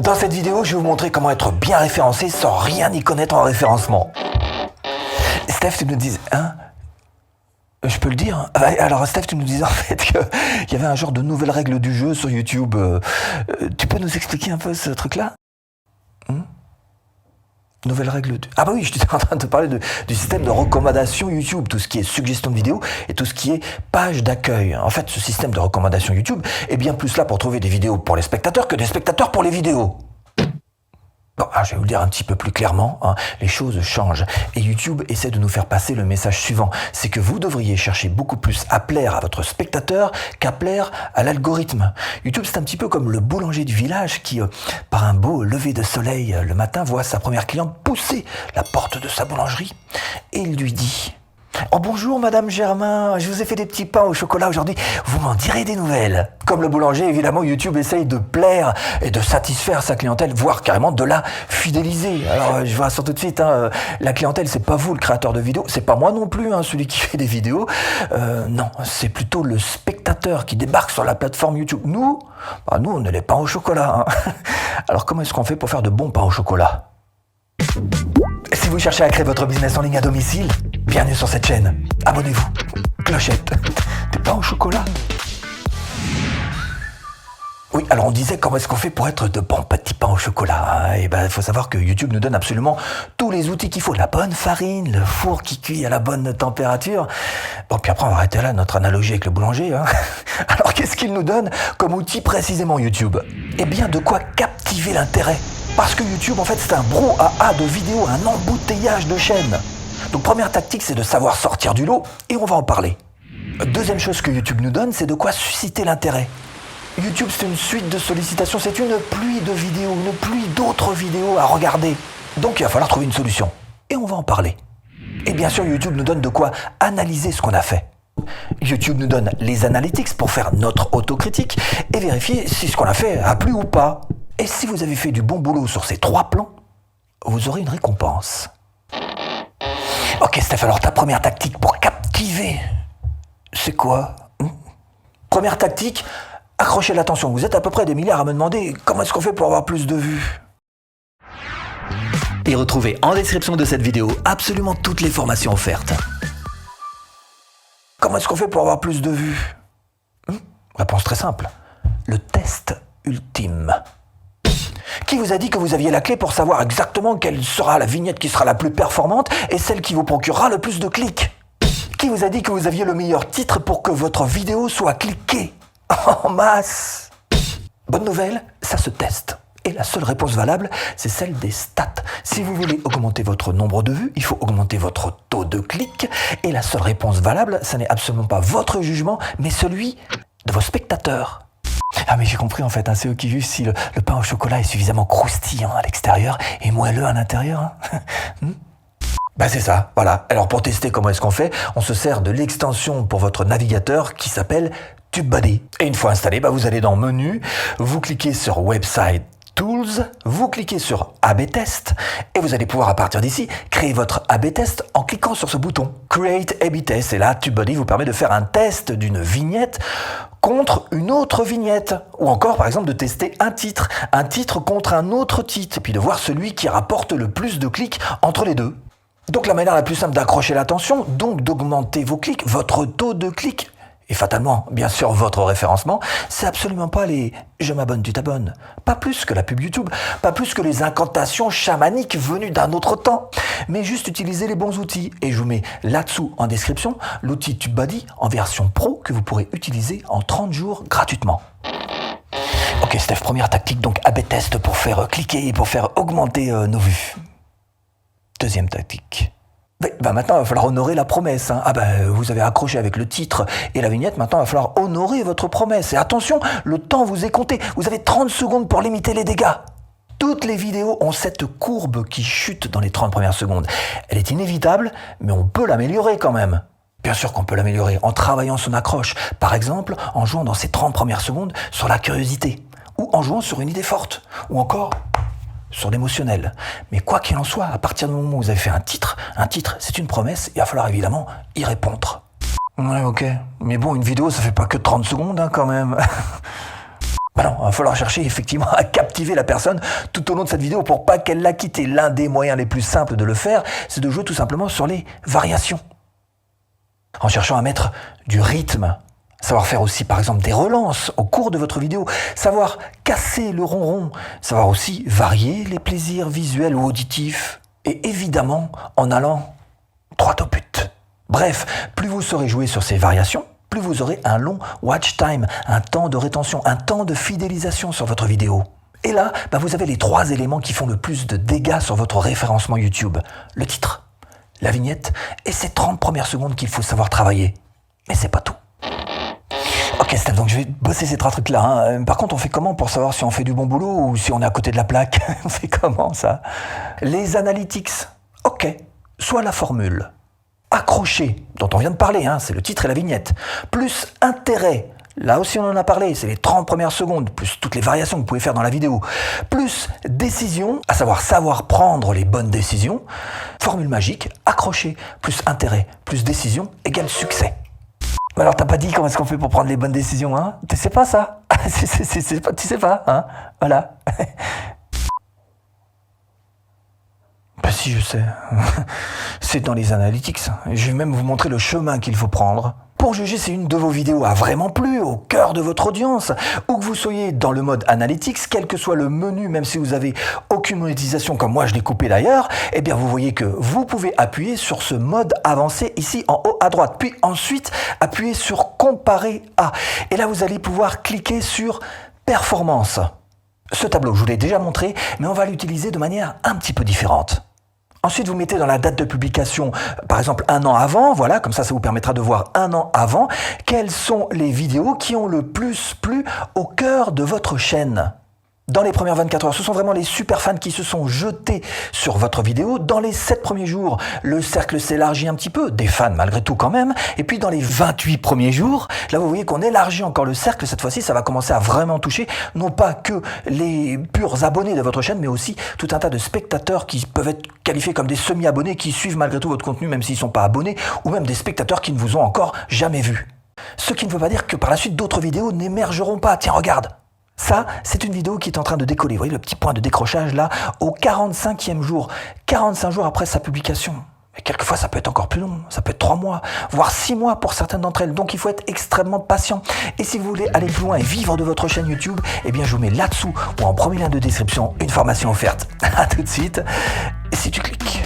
Dans cette vidéo, je vais vous montrer comment être bien référencé sans rien y connaître en référencement. Steph, tu nous dis, hein? Je peux le dire? Alors Steph, tu nous disais en fait qu'il y avait un genre de nouvelle règle du jeu sur YouTube. Tu peux nous expliquer un peu ce truc-là? Nouvelle règle du... Ah bah oui, je suis en train de te parler du système de recommandation YouTube, tout ce qui est suggestion de vidéos et tout ce qui est page d'accueil. En fait, ce système de recommandation YouTube est bien plus là pour trouver des vidéos pour les spectateurs que des spectateurs pour les vidéos. Bon, je vais vous le dire un petit peu plus clairement, les choses changent et YouTube essaie de nous faire passer le message suivant, c'est que vous devriez chercher beaucoup plus à plaire à votre spectateur qu'à plaire à l'algorithme. YouTube, c'est un petit peu comme le boulanger du village qui, par un beau lever de soleil le matin, voit sa première cliente pousser la porte de sa boulangerie et il lui dit: « Oh bonjour Madame Germain, je vous ai fait des petits pains au chocolat aujourd'hui, vous m'en direz des nouvelles ?» Comme le boulanger, évidemment, YouTube essaye de plaire et de satisfaire sa clientèle, voire carrément de la fidéliser. Alors je vous rassure tout de suite, la clientèle, c'est pas vous le créateur de vidéos, c'est pas moi non plus, celui qui fait des vidéos. Non, c'est plutôt le spectateur qui débarque sur la plateforme YouTube. Nous, on est les pains au chocolat. Alors comment est-ce qu'on fait pour faire de bons pains au chocolat ? Si vous cherchez à créer votre business en ligne à domicile, bienvenue sur cette chaîne. Abonnez-vous. Clochette. Des pains au chocolat. Oui, alors on disait comment est-ce qu'on fait pour être de bons petits pains au chocolat. Et il faut savoir que YouTube nous donne absolument tous les outils qu'il faut. La bonne farine, le four qui cuit à la bonne température. Bon, puis après on va arrêter là notre analogie avec le boulanger. Alors qu'est-ce qu'il nous donne comme outil précisément YouTube ? Eh bien, de quoi captiver l'intérêt. Parce que YouTube, en fait, c'est un brouhaha de vidéos, un embouteillage de chaînes. Donc première tactique, c'est de savoir sortir du lot, et on va en parler. Deuxième chose que YouTube nous donne, c'est de quoi susciter l'intérêt. YouTube, c'est une suite de sollicitations, c'est une pluie de vidéos, une pluie d'autres vidéos à regarder. Donc il va falloir trouver une solution. Et on va en parler. Et bien sûr, YouTube nous donne de quoi analyser ce qu'on a fait. YouTube nous donne les analytics pour faire notre autocritique et vérifier si ce qu'on a fait a plu ou pas. Et si vous avez fait du bon boulot sur ces 3 plans, vous aurez une récompense. Ok Steph, alors ta première tactique pour captiver, c'est quoi ? Première tactique, accrochez l'attention. Vous êtes à peu près des milliards à me demander comment est-ce qu'on fait pour avoir plus de vues. Et retrouvez en description de cette vidéo absolument toutes les formations offertes. Comment est-ce qu'on fait pour avoir plus de vues ? Réponse très simple. Le test ultime. Qui vous a dit que vous aviez la clé pour savoir exactement quelle sera la vignette qui sera la plus performante et celle qui vous procurera le plus de clics ? Qui vous a dit que vous aviez le meilleur titre pour que votre vidéo soit cliquée en masse ? Bonne nouvelle, ça se teste. Et la seule réponse valable, c'est celle des stats. Si vous voulez augmenter votre nombre de vues, il faut augmenter votre taux de clic. Et la seule réponse valable, ça n'est absolument pas votre jugement, mais celui de vos spectateurs. Ah mais j'ai compris en fait, c'est eux qui jugent si le pain au chocolat est suffisamment croustillant à l'extérieur et moelleux à l'intérieur. C'est ça, voilà. Alors pour tester comment est-ce qu'on fait, on se sert de l'extension pour votre navigateur qui s'appelle TubeBuddy. Et une fois installé, vous allez dans Menu, vous cliquez sur Website Tools, vous cliquez sur A/B Test et vous allez pouvoir à partir d'ici créer votre A/B Test en cliquant sur ce bouton Create A/B Test. Et là, TubeBuddy vous permet de faire un test d'une vignette contre une autre vignette. Ou encore, par exemple, de tester un titre contre un autre titre, et puis de voir celui qui rapporte le plus de clics entre les deux. Donc la manière la plus simple d'accrocher l'attention, donc d'augmenter vos clics, votre taux de clics, et fatalement, bien sûr, votre référencement, c'est absolument pas les « je m'abonne, tu t'abonnes ». Pas plus que la pub YouTube, pas plus que les incantations chamaniques venues d'un autre temps, mais juste utiliser les bons outils. Et je vous mets là-dessous en description l'outil TubeBuddy en version pro que vous pourrez utiliser en 30 jours gratuitement. Ok Steph, première tactique, donc A/B test pour faire cliquer et pour faire augmenter nos vues. Deuxième tactique. Maintenant, il va falloir honorer la promesse. Vous avez accroché avec le titre et la vignette. Maintenant, il va falloir honorer votre promesse. Et attention, le temps vous est compté. Vous avez 30 secondes pour limiter les dégâts. Toutes les vidéos ont cette courbe qui chute dans les 30 premières secondes. Elle est inévitable, mais on peut l'améliorer quand même. Bien sûr qu'on peut l'améliorer en travaillant son accroche. Par exemple, en jouant dans ces 30 premières secondes sur la curiosité. Ou en jouant sur une idée forte. Ou encore sur l'émotionnel. Mais quoi qu'il en soit, à partir du moment où vous avez fait un titre, c'est une promesse, il va falloir évidemment y répondre. Ouais, ok. Mais bon, une vidéo, ça fait pas que 30 secondes, quand même. Ben non, il va falloir chercher effectivement à captiver la personne tout au long de cette vidéo pour pas qu'elle la quitte. Et l'un des moyens les plus simples de le faire, c'est de jouer tout simplement sur les variations. En cherchant à mettre du rythme, savoir faire aussi par exemple des relances au cours de votre vidéo, savoir casser le ronron, savoir aussi varier les plaisirs visuels ou auditifs, et évidemment en allant droit au but. Bref, plus vous saurez jouer sur ces variations, plus vous aurez un long watch time, un temps de rétention, un temps de fidélisation sur votre vidéo. Et là, vous avez les 3 éléments qui font le plus de dégâts sur votre référencement YouTube. Le titre, la vignette et ces 30 premières secondes qu'il faut savoir travailler. Mais c'est pas tout. Ok Steph, donc je vais bosser ces 3 trucs-là. Hein. Par contre, on fait comment pour savoir si on fait du bon boulot ou si on est à côté de la plaque? On fait comment ça? Les analytics. Ok, soit la formule. Accroché, dont on vient de parler, hein, c'est le titre et la vignette, plus intérêt, là aussi on en a parlé, c'est les 30 premières secondes, plus toutes les variations que vous pouvez faire dans la vidéo, plus décision, à savoir prendre les bonnes décisions, formule magique, accroché, plus intérêt, plus décision, égale succès. Mais alors t'as pas dit comment est-ce qu'on fait pour prendre les bonnes décisions, hein? Tu sais pas ça? Tu sais pas, hein? Voilà. Si, je sais. C'est dans les analytics. Je vais même vous montrer le chemin qu'il faut prendre pour juger si une de vos vidéos a vraiment plu au cœur de votre audience, ou que vous soyez dans le mode analytics, quel que soit le menu, même si vous avez aucune monétisation comme moi je l'ai coupé d'ailleurs, eh bien vous voyez que vous pouvez appuyer sur ce mode avancé ici en haut à droite, puis ensuite appuyer sur comparer à. Et là vous allez pouvoir cliquer sur performance. Ce tableau, je vous l'ai déjà montré, mais on va l'utiliser de manière un petit peu différente. Ensuite, vous mettez dans la date de publication, par exemple 1 an avant, voilà, comme ça vous permettra de voir 1 an avant, quelles sont les vidéos qui ont le plus plu au cœur de votre chaîne. Dans les premières 24 heures, ce sont vraiment les super fans qui se sont jetés sur votre vidéo. Dans les 7 premiers jours, le cercle s'élargit un petit peu, des fans malgré tout quand même. Et puis dans les 28 premiers jours, là vous voyez qu'on élargit encore le cercle. Cette fois-ci, ça va commencer à vraiment toucher non pas que les purs abonnés de votre chaîne, mais aussi tout un tas de spectateurs qui peuvent être qualifiés comme des semi-abonnés, qui suivent malgré tout votre contenu même s'ils ne sont pas abonnés, ou même des spectateurs qui ne vous ont encore jamais vu. Ce qui ne veut pas dire que par la suite d'autres vidéos n'émergeront pas. Tiens, regarde. Ça, c'est une vidéo qui est en train de décoller. Vous voyez le petit point de décrochage là, au 45e jour, 45 jours après sa publication. Et quelquefois, ça peut être encore plus long, ça peut être 3 mois, voire 6 mois pour certaines d'entre elles. Donc, il faut être extrêmement patient. Et si vous voulez aller plus loin et vivre de votre chaîne YouTube, eh bien, je vous mets là-dessous ou en premier lien de description une formation offerte. À tout de suite. Et si tu cliques.